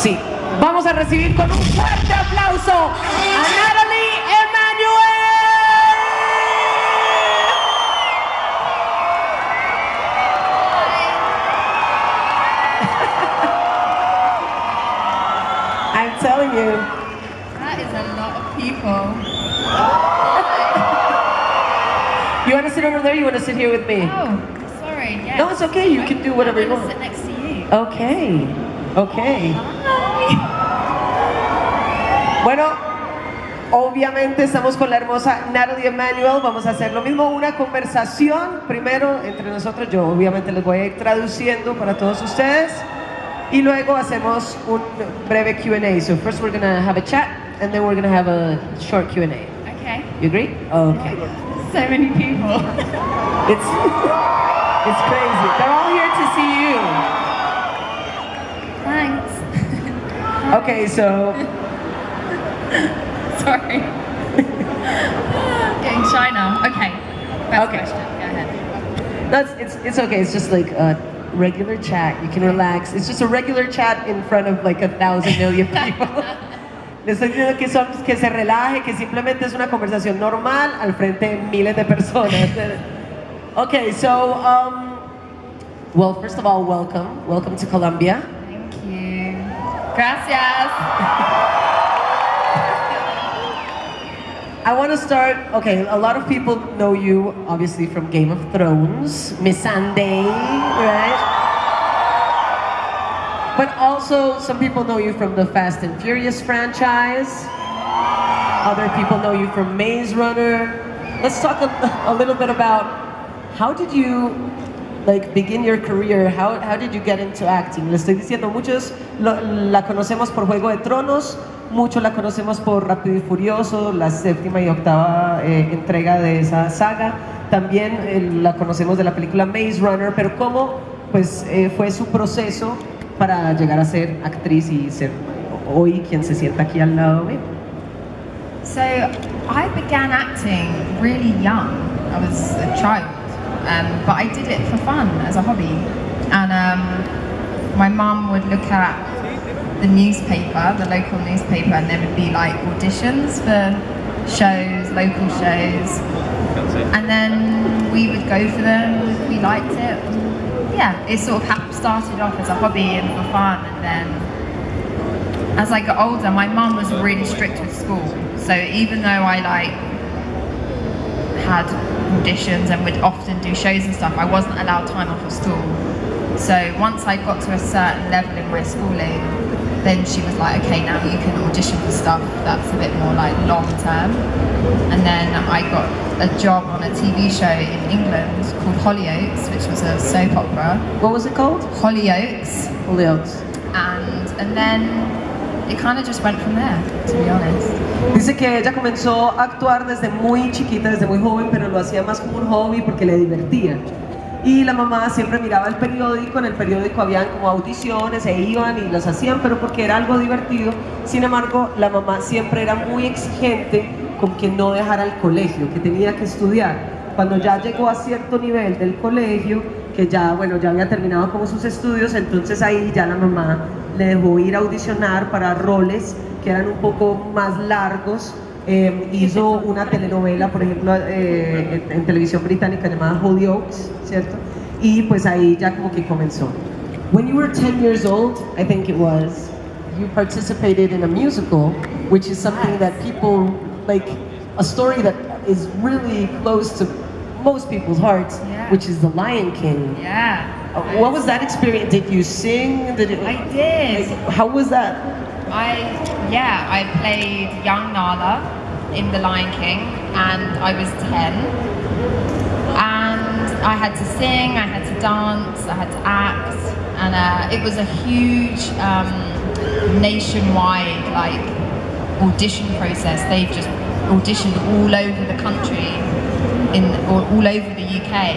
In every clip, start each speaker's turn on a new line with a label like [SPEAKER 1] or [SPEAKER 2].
[SPEAKER 1] Sí. Vamos a recibir con un fuerte aplauso a Natalie Emmanuel. I'm telling you.
[SPEAKER 2] That is a lot of people.
[SPEAKER 1] You want to sit over there? You want to sit here with me?
[SPEAKER 2] Oh, sorry. Yeah.
[SPEAKER 1] No, it's okay. You can do whatever you
[SPEAKER 2] I'm
[SPEAKER 1] want.
[SPEAKER 2] gonna sit next to you.
[SPEAKER 1] Okay. Okay.
[SPEAKER 2] Hi.
[SPEAKER 1] Bueno, obviamente estamos con la hermosa Natalie Emmanuel. Vamos a hacer lo mismo, una conversación primero entre nosotros. Yo obviamente les voy a ir traduciendo para todos ustedes. Y luego hacemos un breve Q&A. So first we're going to have a chat and then we're going to have a short Q&A.
[SPEAKER 2] Okay.
[SPEAKER 1] You agree? Okay.
[SPEAKER 2] So many people.
[SPEAKER 1] It's crazy. They're all here to see you.
[SPEAKER 2] Thanks.
[SPEAKER 1] Okay, so...
[SPEAKER 2] Sorry. Getting shy now. Okay. First
[SPEAKER 1] Okay.
[SPEAKER 2] question. Go ahead.
[SPEAKER 1] It's okay. It's just like a regular chat. You can relax. It's just a regular chat in front of like 1,000 million people. Les estoy diciendo que se relaje, que simplemente es una conversación normal al frente de miles de personas. Okay, so well, first of all, welcome to Colombia.
[SPEAKER 2] Thank you. Gracias.
[SPEAKER 1] I want to start, okay, a lot of people know you obviously from Game of Thrones, Miss Sunday, right? But also some people know you from the Fast and Furious franchise. Other people know you from Maze Runner. Let's talk a little bit about how did you begin your career? How did you get into acting? Le estoy diciendo, muchos la conocemos por Juego de Tronos, muchos la conocemos por Rápido y Furioso, la séptima y octava entrega de esa saga. También la conocemos de la película Maze Runner, pero ¿cómo fue su proceso para llegar a ser actriz y ser hoy quien se sienta aquí al lado mío?
[SPEAKER 2] So I began acting really young. I was a child, but I did it for fun as a hobby. And my mum would look at the newspaper, the local newspaper, and there would be like auditions for shows, local shows. And then we would go for them if we liked it. Yeah, it sort of started off as a hobby and for fun, and then as I got older, my mum was really strict with school. So even though I had auditions and would often do shows and stuff, I wasn't allowed time off of school. So once I got to a certain level in my schooling, then she was like, okay, now you can audition for stuff that's a bit more like long term. And then I got a job on a TV show in England called Hollyoaks, which was a soap opera.
[SPEAKER 1] What was it called?
[SPEAKER 2] Hollyoaks.
[SPEAKER 1] Hollyoaks.
[SPEAKER 2] And then it kind of just went from there, to be honest.
[SPEAKER 1] Dice que ella comenzó a actuar desde muy chiquita, desde muy joven, pero lo hacía más como un hobby porque le divertía. Y la mamá siempre miraba el periódico, en el periódico habían como audiciones, e iban y las hacían, pero porque era algo divertido. Sin embargo, la mamá siempre era muy exigente con que no dejara el colegio, que tenía que estudiar. Cuando ya llegó a cierto nivel del colegio, que ya, bueno, ya había terminado como sus estudios, entonces ahí ya la mamá le dejó ir a audicionar para roles que eran un poco más largos. Hizo una telenovela, por ejemplo, en televisión británica llamada Hollyoaks, ¿cierto? Y pues ahí ya como que comenzó. When you were 10 years old, I think it was, you participated in a musical, which is something that people, like a story that is really close to most people's hearts, which is The Lion King.
[SPEAKER 2] Yeah.
[SPEAKER 1] What was that experience? Did you sing?
[SPEAKER 2] I did.
[SPEAKER 1] How was that?
[SPEAKER 2] I played young Nala in The Lion King, and I was 10. And I had to sing, I had to dance, I had to act, and it was a huge nationwide audition process. They've just auditioned all over the country, all over the UK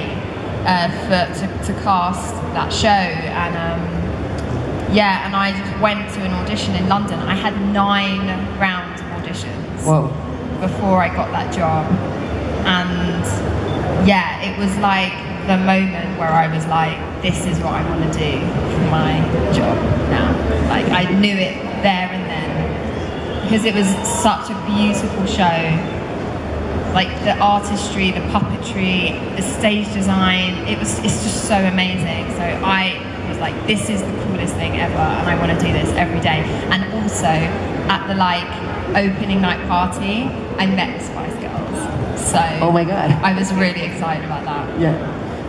[SPEAKER 2] to cast that show, and and I just went to an audition in London. I had 9 rounds of auditions.
[SPEAKER 1] Whoa.
[SPEAKER 2] Before I got that job, and it was like the moment where I was like, this is what I want to do for my job now. Like, I knew it there and then, because it was such a beautiful show. Like the artistry, the puppetry, the stage design, it's just so amazing. So I was like, this is the coolest thing ever, and I want to do this every day. And also, at the opening night party, I met the Spice Girls. So
[SPEAKER 1] oh my God.
[SPEAKER 2] I was really excited about that.
[SPEAKER 1] Yeah.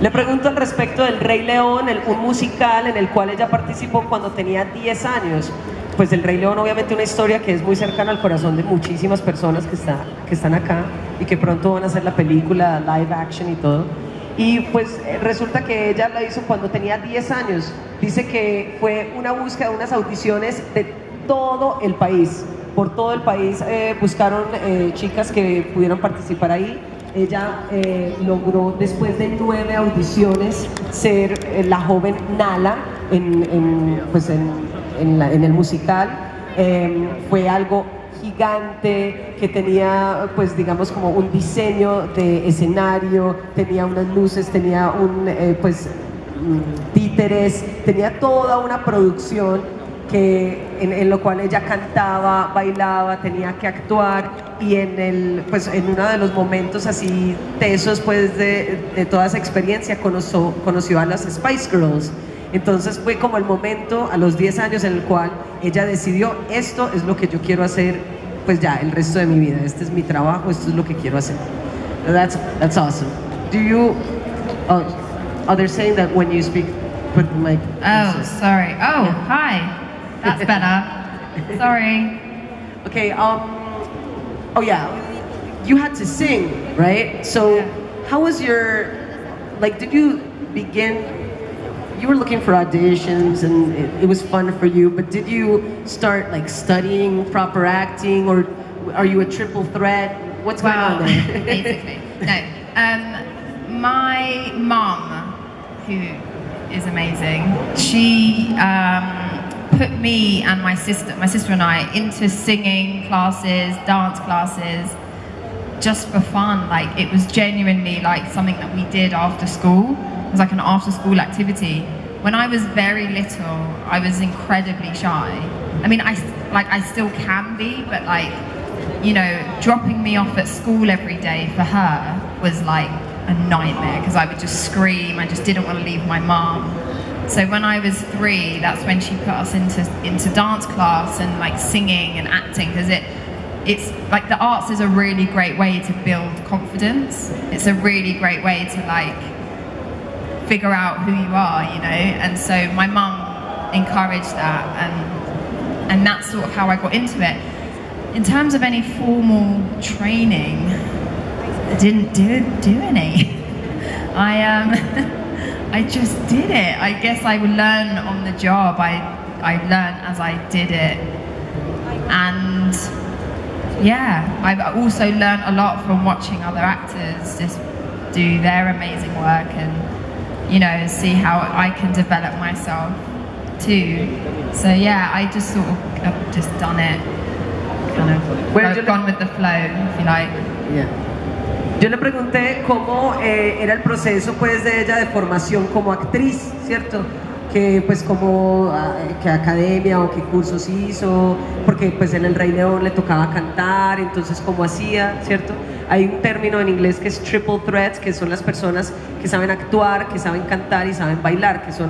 [SPEAKER 1] Le pregunto al respecto del Rey León, un musical en el cual ella participó cuando tenía 10 años. Pues el Rey León, obviamente una historia que es muy cercana al corazón de muchísimas personas que están acá y que pronto van a hacer la película live action y todo. Y pues resulta que ella la hizo cuando tenía 10 años. Dice que fue una búsqueda, unas audiciones de todo el país. Por todo el país buscaron chicas que pudieran participar ahí. Ella logró, después de 9 audiciones, ser la joven Nala en el musical. Fue algo gigante, que tenía, pues digamos, como un diseño de escenario, tenía unas luces, tenía títeres, tenía toda una producción en lo cual ella cantaba, bailaba, tenía que actuar, y en uno de los momentos así tesos pues de toda esa experiencia conoció a las Spice Girls. Entonces fue como el momento a los 10 años en el cual ella decidió, esto es lo que yo quiero hacer pues ya el resto de mi vida, este es mi trabajo, esto es lo que quiero hacer. That's awesome. Do you, they're saying that when you speak, put the mic.
[SPEAKER 2] Oh, sorry. Oh, yeah. Hi. That's better. Sorry.
[SPEAKER 1] Okay, oh yeah, you had to sing, right? So
[SPEAKER 2] yeah.
[SPEAKER 1] How was your, did you begin, you were looking for auditions and it was fun for you, but did you start studying proper acting, or are you a triple threat? What's going on there?
[SPEAKER 2] Basically, no. My mum, who is amazing, she put me and my sister and I into singing classes, dance classes, just for fun. It was genuinely something that we did after school. It was an after-school activity. When I was very little, I was incredibly shy. I mean, I still can be, but dropping me off at school every day for her was a nightmare, because I would just scream. I just didn't want to leave my mom. So when I was 3, that's when she put us into dance class and singing and acting, because it's the arts is a really great way to build confidence. It's a really great way to figure out who you are, and so my mum encouraged that, and that's sort of how I got into it. In terms of any formal training, I didn't do any. I just did it. I guess I would learn on the job. I learned as I did it, and yeah, I've also learned a lot from watching other actors just do their amazing work, and see how I can develop myself too. So yeah, I just sort of have just done it, kind of gone with the flow, if you like.
[SPEAKER 1] Yeah. Yo le pregunté cómo era el proceso pues de ella de formación como actriz, ¿cierto? Que pues como qué academia o qué cursos hizo, porque pues en el Rey León le tocaba cantar, entonces cómo hacía, ¿cierto? Hay un término en inglés que es triple threats, que son las personas que saben actuar, que saben cantar y saben bailar, que son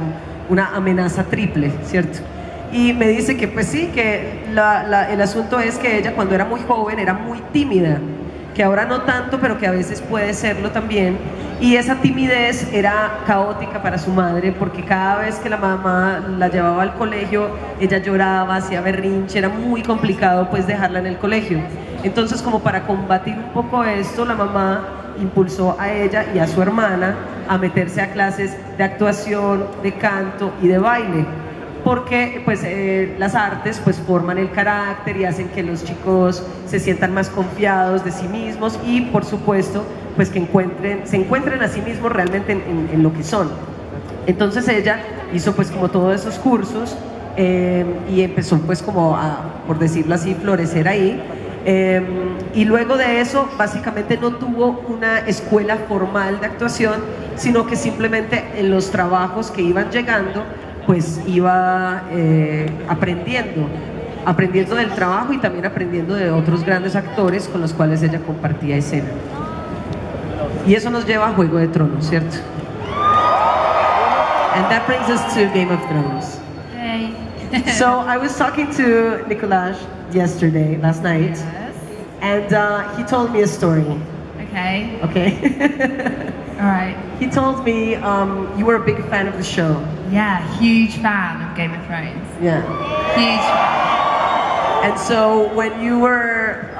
[SPEAKER 1] una amenaza triple, ¿cierto? Y me dice que pues sí, que el asunto es que ella cuando era muy joven era muy tímida, que ahora no tanto, pero que a veces puede serlo también, y esa timidez era caótica para su madre, porque cada vez que la mamá la llevaba al colegio, ella lloraba, hacía berrinche, era muy complicado pues dejarla en el colegio. Entonces, como para combatir un poco esto, la mamá impulsó a ella y a su hermana a meterse a clases de actuación, de canto y de baile, porque pues las artes pues forman el carácter y hacen que los chicos se sientan más confiados de sí mismos, y por supuesto pues que se encuentren a sí mismos realmente en lo que son. Entonces ella hizo pues como todos esos cursos y empezó pues como a, por decirlo así, florecer ahí. Y luego de eso, básicamente no tuvo una escuela formal de actuación, sino que simplemente en los trabajos que iban llegando, pues iba aprendiendo del trabajo y también aprendiendo de otros grandes actores con los cuales ella compartía escena. Y eso nos lleva a Juego de Tronos, ¿cierto? And that brings us to Game of Thrones.
[SPEAKER 2] Yay.
[SPEAKER 1] So I was talking to Nicolás last night,
[SPEAKER 2] Yes.
[SPEAKER 1] and he told me a story.
[SPEAKER 2] Okay.
[SPEAKER 1] Okay.
[SPEAKER 2] All right.
[SPEAKER 1] He told me you were a big fan of the show.
[SPEAKER 2] Yeah, huge fan of Game of Thrones.
[SPEAKER 1] Yeah.
[SPEAKER 2] Huge fan.
[SPEAKER 1] And so when you were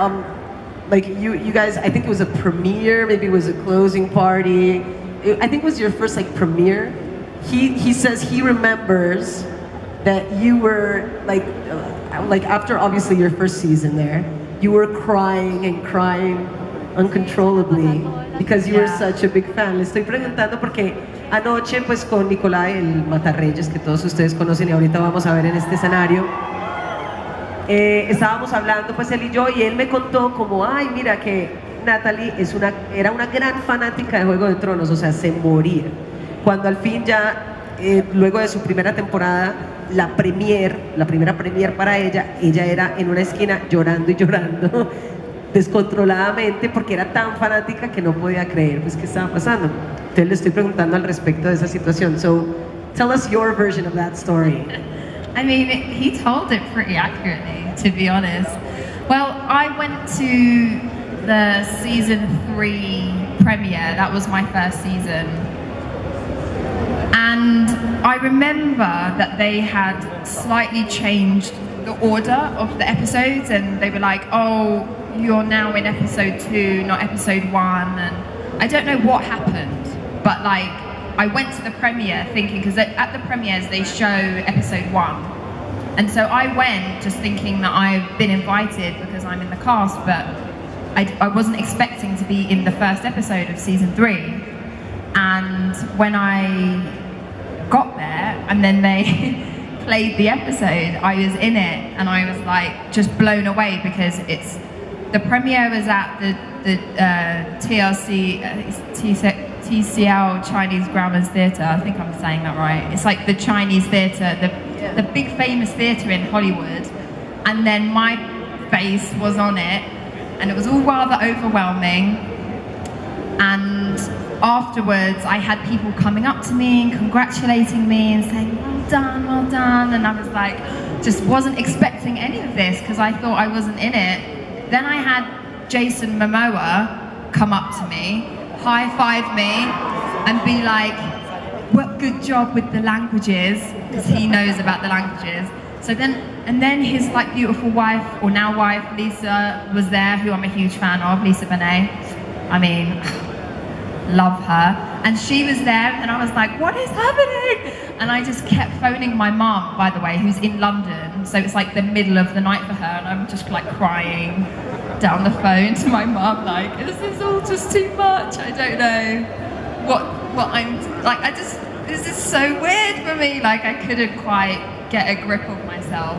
[SPEAKER 1] like you guys, I think it was a premiere, maybe it was a closing party. I think it was your first like premiere. He says he remembers that you were like after obviously your first season there, you were crying and crying uncontrollably because you were such a big fan. Le estoy preguntando porque anoche pues con Nicolás, el Matarreyes que todos ustedes conocen y ahorita vamos a ver en este escenario, estábamos hablando pues él y yo, y él me contó como, ay mira que Natalie era una gran fanática de Juego de Tronos, o sea, se moría. Cuando al fin ya, luego de su primera temporada, la primera premier para ella era en una esquina llorando y llorando descontroladamente porque era tan fanática que no podía creer pues qué estaba pasando. Entonces le estoy preguntando al respecto de esa situación. So, tell us your version of that story.
[SPEAKER 2] I mean, he told it pretty accurately, to be honest. Well, I went to the season 3 premiere. That was my first season. And I remember that they had slightly changed the order of the episodes, and they were like, oh, you're now in episode 2, not episode 1. And I don't know what happened, but like, I went to the premiere thinking, because at the premieres they show episode 1. And so I went just thinking that I've been invited because I'm in the cast, but I wasn't expecting to be in the first episode of season 3. And when I got there and then they played the episode, I was in it and I was like just blown away because the premiere was at the TCL Chinese Grammars Theatre. I think I'm saying that right. It's like the Chinese theatre, the big famous theatre in Hollywood. And then my face was on it and it was all rather overwhelming. And afterwards, I had people coming up to me and congratulating me and saying, well done, and I was like, just wasn't expecting any of this because I thought I wasn't in it. Then I had Jason Momoa come up to me, high-five me, and be like, well, good job with the languages, because he knows about the languages. So then his like beautiful wife, or now wife, Lisa, was there, who I'm a huge fan of, Lisa Bonet. I mean, love her. And she was there, and I was like, what is happening? And I just kept phoning my mum, by the way, who's in London. So it's like the middle of the night for her, and I'm just like crying down the phone to my mum, like, is this all just too much? I don't know what I'm, like, this is so weird for me. Like, I couldn't quite get a grip of myself.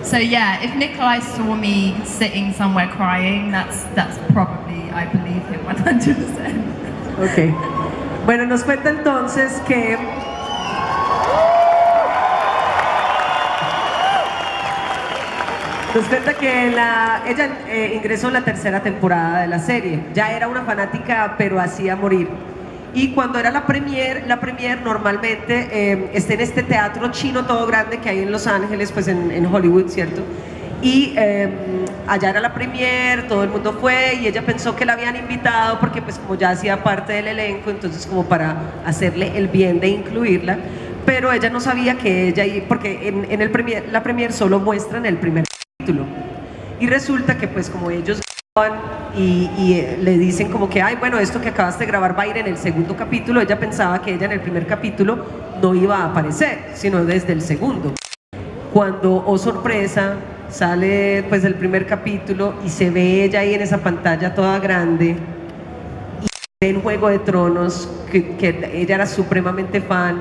[SPEAKER 2] So yeah, if Nikolai saw me sitting somewhere crying, that's probably, I believe him 100%.
[SPEAKER 1] Ok. Bueno, nos cuenta entonces que ella ingresó en la tercera temporada de la serie. Ya era una fanática, pero hacía morir. Y cuando era la premier normalmente está en este teatro chino todo grande que hay en Los Ángeles, pues en Hollywood, ¿cierto? Y allá era la premier, todo el mundo fue y ella pensó que la habían invitado porque pues como ya hacía parte del elenco, entonces como para hacerle el bien de incluirla, pero ella no sabía que ella, porque en la premier solo muestran el primer capítulo y resulta que pues como ellos y le dicen como que ay bueno, esto que acabaste de grabar va a ir en el segundo capítulo, ella pensaba que ella en el primer capítulo no iba a aparecer, sino desde el segundo. Cuando, oh sorpresa, sale pues el primer capítulo y se ve ella ahí en esa pantalla toda grande y en Juego de Tronos, que ella era supremamente fan,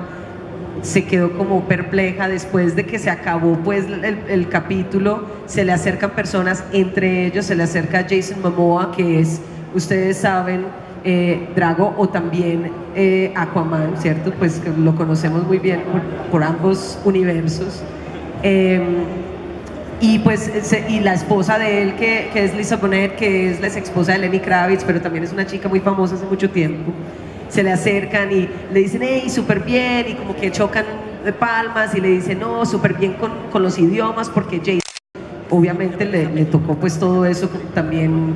[SPEAKER 1] se quedó como perpleja después de que se acabó pues el capítulo. Se le acercan personas, entre ellos se le acerca Jason Momoa, que es, ustedes saben, Drago, o también Aquaman, ¿cierto? Pues que lo conocemos muy bien por ambos universos. Y pues y la esposa de él, que es Lisa Bonet, que es la ex esposa de Lenny Kravitz, pero también es una chica muy famosa hace mucho tiempo. Se le acercan y le dicen, hey, súper bien, y como que chocan de palmas y le dicen, no, súper bien con los idiomas, porque Jason obviamente le tocó pues todo eso también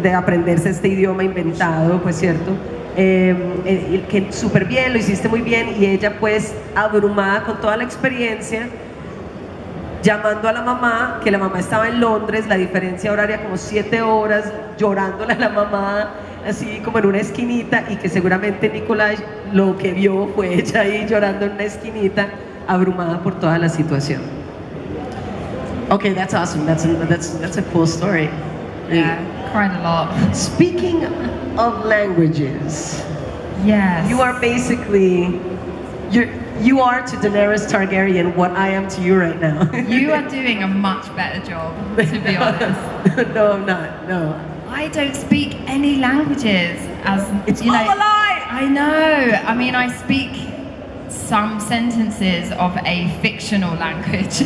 [SPEAKER 1] de aprenderse este idioma inventado, pues cierto, que súper bien, lo hiciste muy bien, y ella pues abrumada con toda la experiencia, llamando a la mamá, que la mamá estaba en Londres, la diferencia horaria como 7 horas, llorándole a la mamá, así como en una esquinita, y que seguramente Nicolás lo que vio fue ella ahí llorando en una esquinita, abrumada por toda la situación. Okay, that's awesome. That's a cool story.
[SPEAKER 2] Yeah, cried a lot.
[SPEAKER 1] Speaking of languages,
[SPEAKER 2] Yes.
[SPEAKER 1] you are basically you are to Daenerys Targaryen what I am to you right now.
[SPEAKER 2] You are doing a much better job, to be honest.
[SPEAKER 1] No, I'm not. No.
[SPEAKER 2] I don't speak any languages, as
[SPEAKER 1] It's
[SPEAKER 2] you know.
[SPEAKER 1] all a lie.
[SPEAKER 2] I know. I mean, I speak some sentences of a fictional language,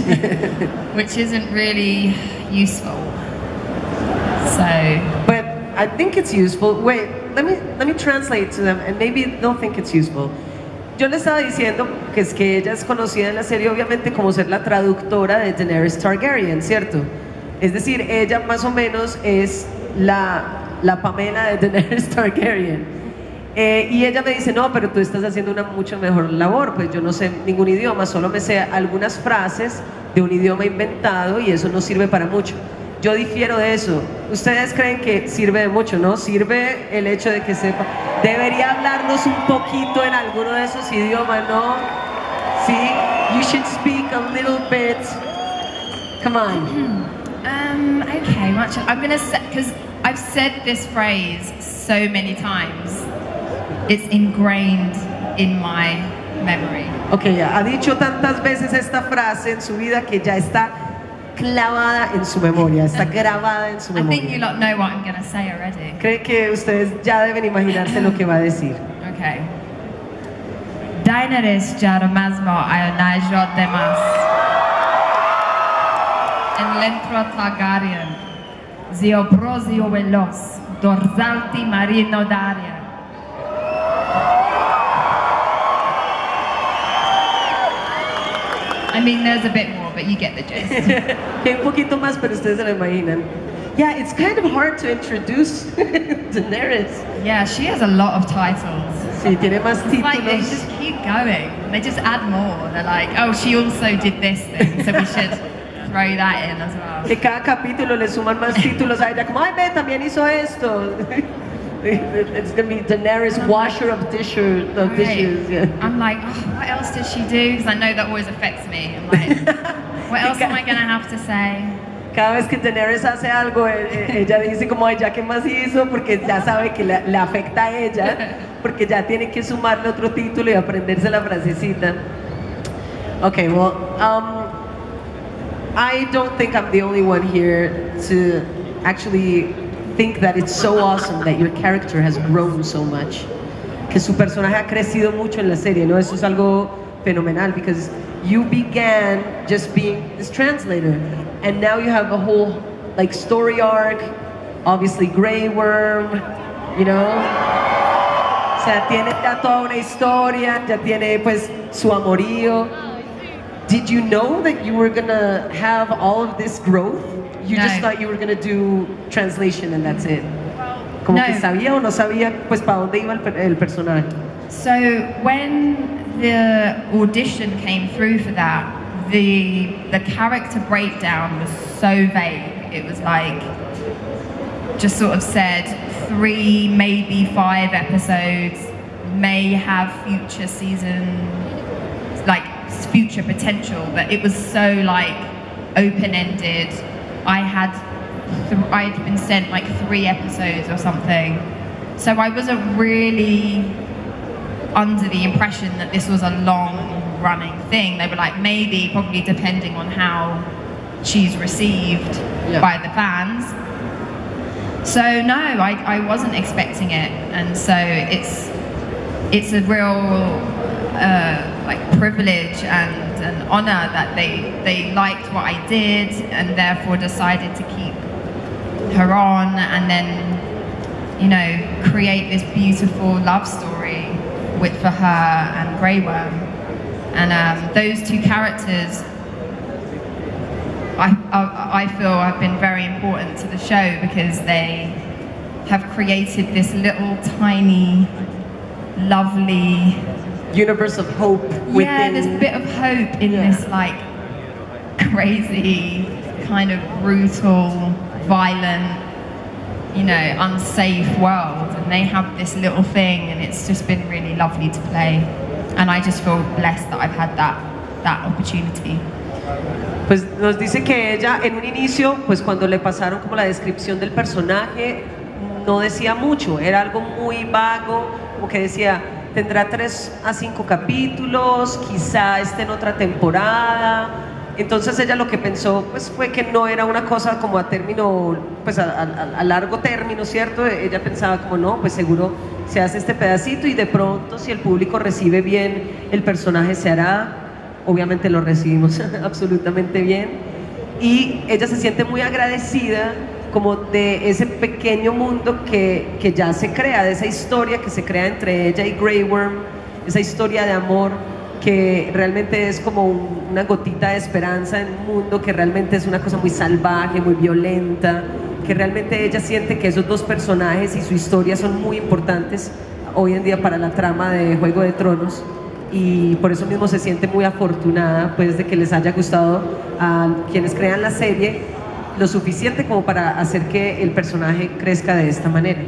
[SPEAKER 2] which isn't really useful. So.
[SPEAKER 1] But I think it's useful. Wait, let me translate to them, and maybe they'll think it's useful. Yo le estaba diciendo que es que ella es conocida en la serie obviamente como ser la traductora de Daenerys Targaryen, ¿cierto? Es decir, ella más o menos es la Pamela de Daenerys Targaryen. Y ella me dice, no, pero tú estás haciendo una mucho mejor labor, pues yo no sé ningún idioma, solo me sé algunas frases de un idioma inventado y eso no sirve para mucho. Yo difiero de eso. Ustedes creen que sirve de mucho, ¿no? Sirve el hecho de que sepa. Debería hablarnos un poquito en alguno de esos idiomas, ¿no? Sí, you should speak a little bit. Come on.
[SPEAKER 2] Okay, I'm gonna say, because I've said this phrase so many times, it's ingrained in my memory.
[SPEAKER 1] Okay, ya ha dicho tantas veces esta frase en su vida que ya está clavada en su memoria, está grabada en su
[SPEAKER 2] I think you
[SPEAKER 1] memoria.
[SPEAKER 2] lot know what I'm gonna say already.
[SPEAKER 1] Cree que ustedes ya deben imaginarse lo que va a decir.
[SPEAKER 2] Okay. Daenerys jarmazmo ayonajot demas. En lentro Targaryen. Ziobrosio velos. Dorzalti marino daria. I mean, there's a bit more, but you get the gist.
[SPEAKER 1] Hay un poquito más, pero ustedes se lo imaginan. Yeah, it's kind of hard to introduce Daenerys.
[SPEAKER 2] Yeah, she has a lot of titles.
[SPEAKER 1] Sí, tiene más
[SPEAKER 2] It's like they
[SPEAKER 1] títulos.
[SPEAKER 2] just keep going. They just add more. They're like, oh, she also did this thing, so we should throw that in as well.
[SPEAKER 1] Que cada capítulo le suman más títulos a ella, como, ay, ve, también hizo esto. It's gonna be Daenerys washer of dishes.
[SPEAKER 2] Right.
[SPEAKER 1] Yeah.
[SPEAKER 2] I'm like, oh, what else did she do? Because I know that always affects me. I'm like, what else am I going to have to say?
[SPEAKER 1] Cada vez que Daenerys hace algo, ella dice como, ay, ya qué más hizo, porque ya sabe que le afecta a ella, porque ya tiene que sumarle otro título y aprenderse la frasecita. Okay, well, I don't think I'm the only one here to actually think that it's so awesome that your character has grown so much. Que su personaje ha crecido mucho en la serie, ¿no? Eso es algo fenomenal, because you began just being this translator, and now you have a whole like story arc, obviously Grey Worm, you know. O sea, tiene ya toda una historia, ya tiene pues su amorío. Did you know that you were gonna have all of this growth? You
[SPEAKER 2] No.
[SPEAKER 1] just thought you were gonna do translation and that's it. Como
[SPEAKER 2] No.
[SPEAKER 1] que sabía o no sabía pues para dónde iba el personaje.
[SPEAKER 2] So when the audition came through for that, the character breakdown was so vague. It was like, just sort of said 3, maybe 5 episodes, may have future season, like future potential, but it was so like open-ended. I'd been sent like 3 episodes or something, so I wasn't really under the impression that this was a long-running thing. They were like, maybe, probably depending on how she's received by the fans. So no, I wasn't expecting it, and so it's a real like privilege and an honor that they liked what I did and therefore decided to keep her on, and then, you know, create this beautiful love story for her and Grey Worm. And those two characters, I feel have been very important to the show because they have created this little tiny, lovely
[SPEAKER 1] universe of hope within.
[SPEAKER 2] Yeah, this bit of hope in this like crazy, kind of brutal, violent, you know, unsafe world, and they have this little thing, and it's just been really lovely to play, and I just feel blessed that I've had that opportunity.
[SPEAKER 1] Pues nos dice que ella en un inicio, pues cuando le pasaron como la descripción del personaje, no decía mucho, era algo muy vago, como que decía, tendrá 3 a 5 capítulos, quizá esté en otra temporada. Entonces ella lo que pensó pues fue que no era una cosa como a término, pues a largo término, ¿cierto? Ella pensaba como no, pues seguro se hace este pedacito y de pronto si el público recibe bien el personaje se hará. Obviamente lo recibimos absolutamente bien y ella se siente muy agradecida como de ese pequeño mundo que ya se crea, de esa historia que se crea entre ella y Grey Worm, esa historia de amor que realmente es como una gotita de esperanza en un mundo que realmente es una cosa muy salvaje, muy violenta, que realmente ella siente que esos dos personajes y su historia son muy importantes hoy en día para la trama de Juego de Tronos, y por eso mismo se siente muy afortunada pues de que les haya gustado a quienes crean la serie lo suficiente como para hacer que el personaje crezca de esta manera.